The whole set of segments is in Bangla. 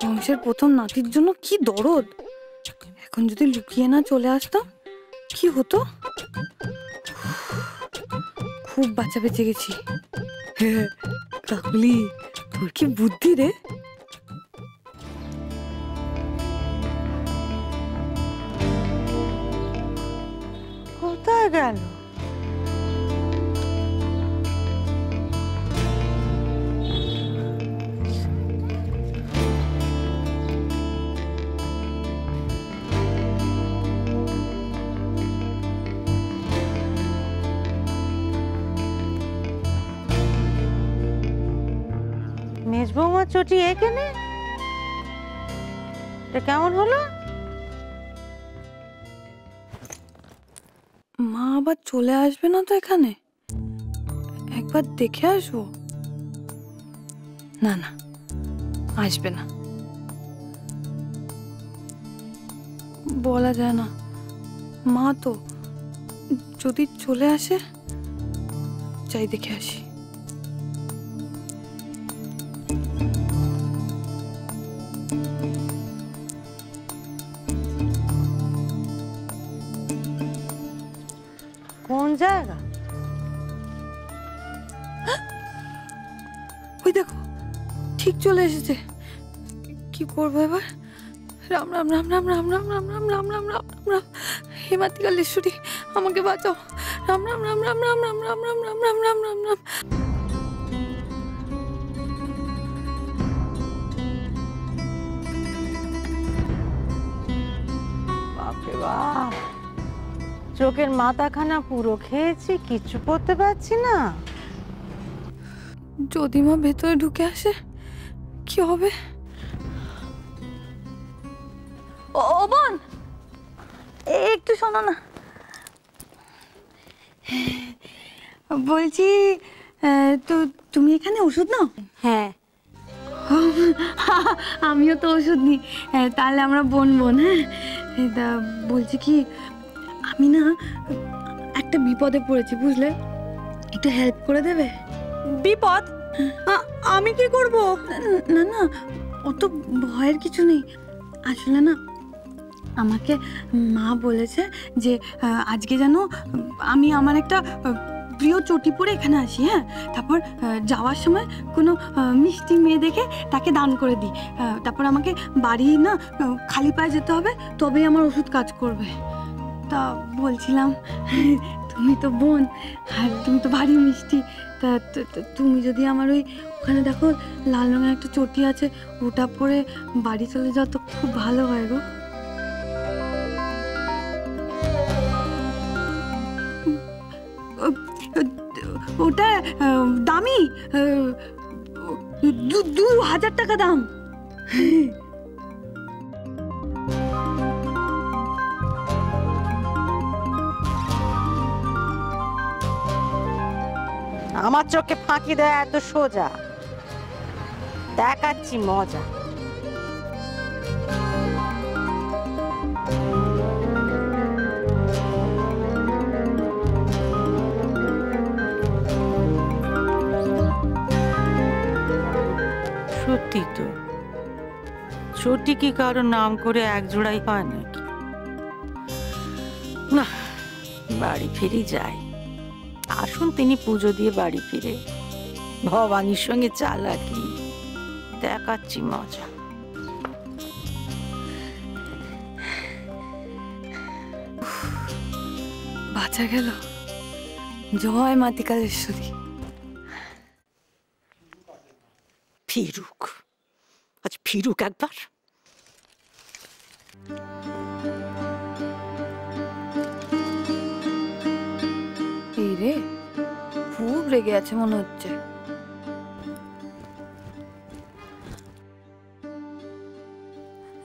বংশের প্রথম নাতির জন্য কি দরদ। এখন যদি লুকিয়ে না চলে আসতাম কি হতো। খুব বাঁচা বেঁচে গেছি। কাকলি, তোর কি বুদ্ধি রে। কোথায় গেল? মেজ বৌমার চটি এখানে? এটা কেমন হলো? মা আবার চলে আসবে না তো এখানে? একবার দেখে আসবো। না না, আসবে না, বলা যায় না। মা তো যদি চলে আসে, যাই দেখে আসি। কোন জায়গা? ওই দেখো, ঠিক চলে এসেছে। কি করবো এবার? রাম রাম রাম রাম রাম রাম রাম রাম রাম রাম রাম রাম। হে মাতৃকালেশ্বরী, আমাকে বাঁচাও। রাম রাম রাম রাম রাম রাম রাম রাম রাম রাম রাম রাম রাম। বাপরে বাপ, চোখের মাথাখানা পুরো খেয়েছি, কিচ্ছু পড়তে পারছি না। যদি মা ভেতরে ঢুকে আসে কি হবে? ও বোন, একটু শোনো না। বলছি, তো তুমি এখানে ওষুধ নাও? হ্যাঁ, আমিও তো ওষুধ নিই। তাহলে আমরা বোন বোন। হ্যাঁ, তা বলছি কি, আমি না একটা বিপদে পড়েছি, বুঝলে? একটু হেল্প করে দেবে? বিপদ? আমি কি করব? না না, অত ভয়ের কিছু নেই। আসলে না, আমাকে মা বলেছে যে আজকে যেন আমি আমার একটা প্রিয় চটি পরে এখানে আসি। হ্যাঁ, তারপর যাওয়ার সময় কোনো মিষ্টি মেয়ে দেখে তাকে দান করে দিই। তারপর আমাকে বাড়ি না খালি পায়ে যেতে হবে, তবেই আমার ওষুধ কাজ করবে। তা বলছিলাম, তুমি তো বোন আর তুমি তো ভারী মিষ্টি, তা তুমি যদি আমার ওখানে দেখো লাল রঙের একটা চটি আছে, ওটা পরে বাড়ি চলে যাও তো খুব ভালো হয় গো। ওটা দামি, 2000 টাকা দাম। আমার চোখে ফাঁকি দেয় এত সোজা? দেখাচ্ছি মজা। সত্যি তো, চটি কি কারো নাম করে এক জোড়াই হয় নাকি? না, বাড়ি ফিরে যাই। আসুন তিনি পুজো দিয়ে বাড়ি ফিরে। ভবানীর সঙ্গে চালাকি, দেখাচ্ছি মজা। বাঁচা গেল। জয় মাতৃকালেশ্বরী। ফিরুক, আজ ফিরুক একবার। এই রে, খুব রেগে আছে মনে হচ্ছে।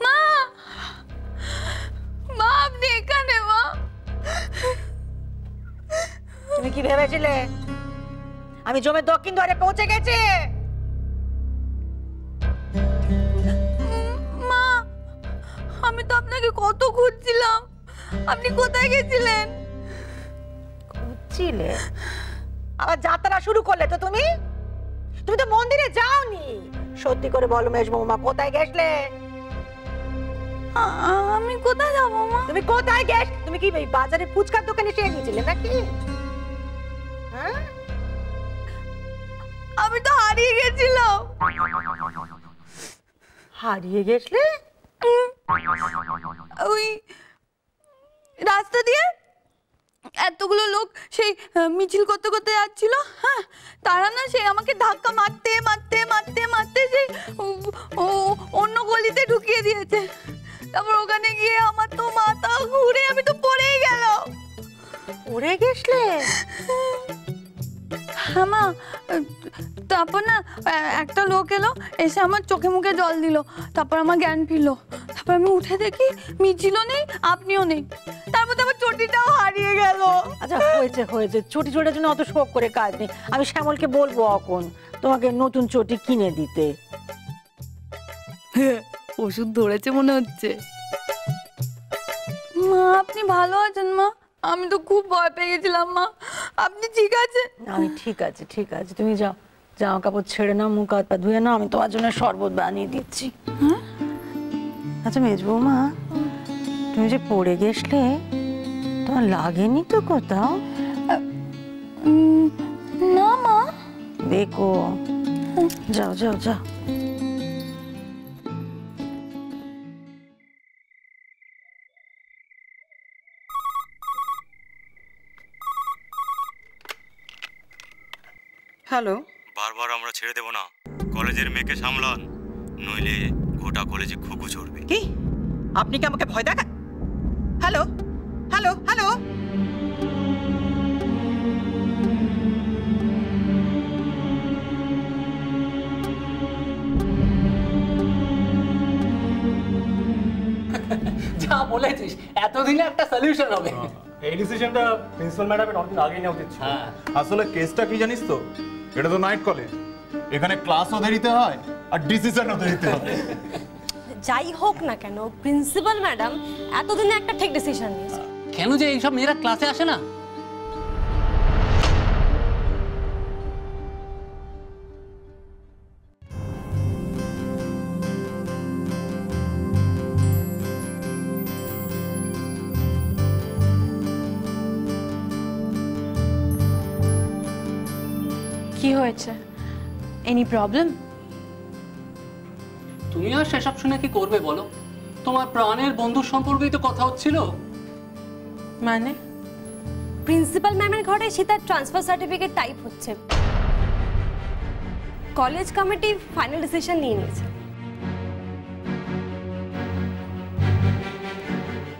মা, মা আপনি এখানে? মা, তুমি কি ভেবেছিলে আমি জমে দক্ষিণ দ্বারে পৌঁছে গেছি? মা, আমি তো আপনাকে কত খুঁজছিলাম, আপনি কোথায় গেছিলেন? খুঁজছিলে? আবার যাত্রা শুরু করলে তো তুমি? তুমি তো মন্দিরে যাওনি, সত্যি করে বলো মেজ বৌমা, কোথায় গেছলে? আমি কোথায় যাবো মা? তুমি কোথায় গেছ? তুমি কি এই বাজারে ফুচকার দোকানে এসে গেছিলে নাকি? হ্যাঁ, আমি তো হারিয়ে গেছিলাম। হারিয়ে গেছলে? ওই রাস্তা দিয়ে এতগুলো লোক সেই মিছিল করতে করতে যাচ্ছিল, হ্যাঁ, তারা না সেই আমাকে ধাক্কা মারতে মারতে মারতে মারতে সেই অন্য গলিতে ঢুকিয়ে দিয়েছে। তারপর ওখানে গিয়ে আমার তো মাথা ঘুরে আমি তো পড়েই গেলাম। পড়ে গেছলে? হ্যাঁ মা, তারপর না একটা লোক এলো, এসে আমার চোখে মুখে জল দিল, তারপর আমার জ্ঞান ফিরলো। তারপর আমি উঠে দেখি মিছিলও নেই, আপনিও নেই। তারপর তো আমার চটিটাও হারিয়ে গেল। আচ্ছা হয়েছে হয়েছে, চটি চটির জন্য অত শোক করে কাজ নেই। আমি শ্যামলকে বলবো এখন তোমাকে নতুন চটি কিনে দিতে। ওষুধ ধরেছে মনে হচ্ছে। মা আপনি ভালো আছেন মা? আমি তো খুব ভয় পেয়ে গেছিলাম মা। আপনি ঠিক আছে? আমি ঠিক আছে, ঠিক আছে। তুমি যাও, জামা কাপড় ছেড়ে নাও, মুখ হাত পা ধুয়ে নাও, আমি তোমার জন্য শরবত বানিয়ে দিচ্ছি। হ্যাঁ? আচ্ছা মেজ বৌমা, তুমি যে পড়ে গেছলে, তোমার লাগেনি তো কোথাও? না মা। দেখো, যাও যাও যাও। হ্যালো। বারবার আমরা ছেড়ে দেব না, কলেজের মেয়েকে সামলান, নইলে গোটা কলেজে খুকু চড়বে। কি? আপনি কি আমাকে ভয় দেখান? Hello hello hello. যা বলেছিস, এতদিনে একটা সলিউশন হবে। এই ডিসিশনটা প্রিন্সিপাল ম্যাডামের অনেকদিন আগেই নেওয়া উচিত ছিল। আসলে কেসটা কি জানিস তো, এটা তো নাইট কলেজ, এখানে ক্লাসও দেরিতে হয় আর ডিসিশনও দেরিতে হয়। যাই হোক না কেন, প্রিন্সিপাল ম্যাডাম এতদিনে একটা ঠিক ডিসিশন নিয়েছে। কেন যে এইসব মেয়েরা ক্লাসে আসে না? কি হয়েছে? Any problem? তুমি আর সেসব শুনে কি করবে বলো? তোমার প্রাণের বন্ধুর সম্পর্কেই তো কথা হচ্ছিল। মানে? প্রিন্সিপাল ম্যামের ঘরে সীতার ট্রান্সফার সার্টিফিকেট টাইপ হচ্ছে। কলেজ কমিটি ফাইনাল ডিসিশন নিয়ে নিয়েছে।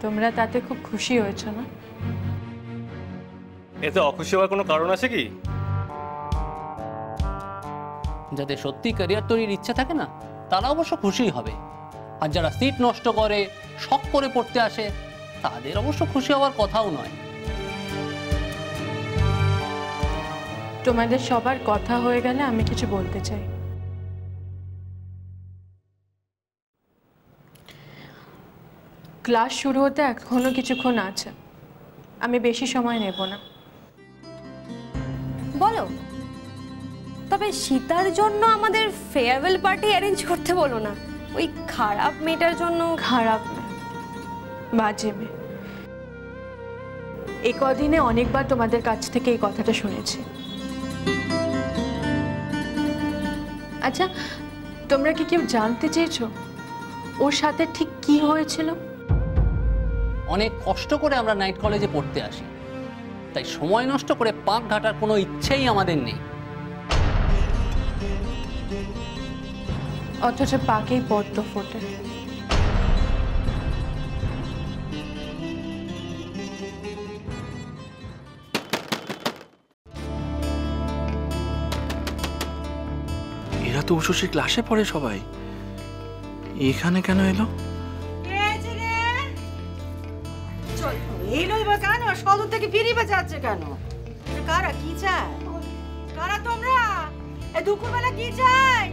তোমরা তাতে খুব খুশি হয়েছো না? এতে অখুশি হওয়ার কোনো কারণ আছে কি? যাদের সত্যি ক্যারিয়ার তৈরির ইচ্ছা থাকে না, তারা অবশ্য খুশি হবে। আর যারা সিট নষ্ট করে, শখ করে পড়তে আসে, তাদের অবশ্য খুশি হওয়ার কথাও নয়। তোমাদের সবার কথা হয়ে গেলে আমি কিছু বলতে চাই। ক্লাস শুরু হতে এখনো কিছুক্ষণ আছে, আমি বেশি সময় নেব না। বলো, তবে সীতার জন্য আমাদের ফেয়ারওয়েল পার্টি অ্যারেঞ্জ করতে বলো না। ওই খারাপ মেয়েটার জন্য। খারাপ না, বাজে মেয়ে। এই কদিনে অনেকবার তোমাদের কাছ থেকে এই কথাটা শুনেছি। আচ্ছা, তোমরা কি কেউ জানতে চেয়েছো ওর সাথে ঠিক কি হয়েছিল? অনেক কষ্ট করে আমরা নাইট কলেজে পড়তে আসি, তাই সময় নষ্ট করে পাক ঘাটার কোনো ইচ্ছেই আমাদের নেই। অথচ পাকেই পদ্ম ফোটে। এরা তো উষসী ক্লাসে পড়ে সবাই, এখানে কেন এলো? এলো এবার কেন? সদর থেকে ফিরে বাজাচ্ছে কেন? কারা কি চায়? কারা তোমরা? এই দুপুরবেলা কি চাই?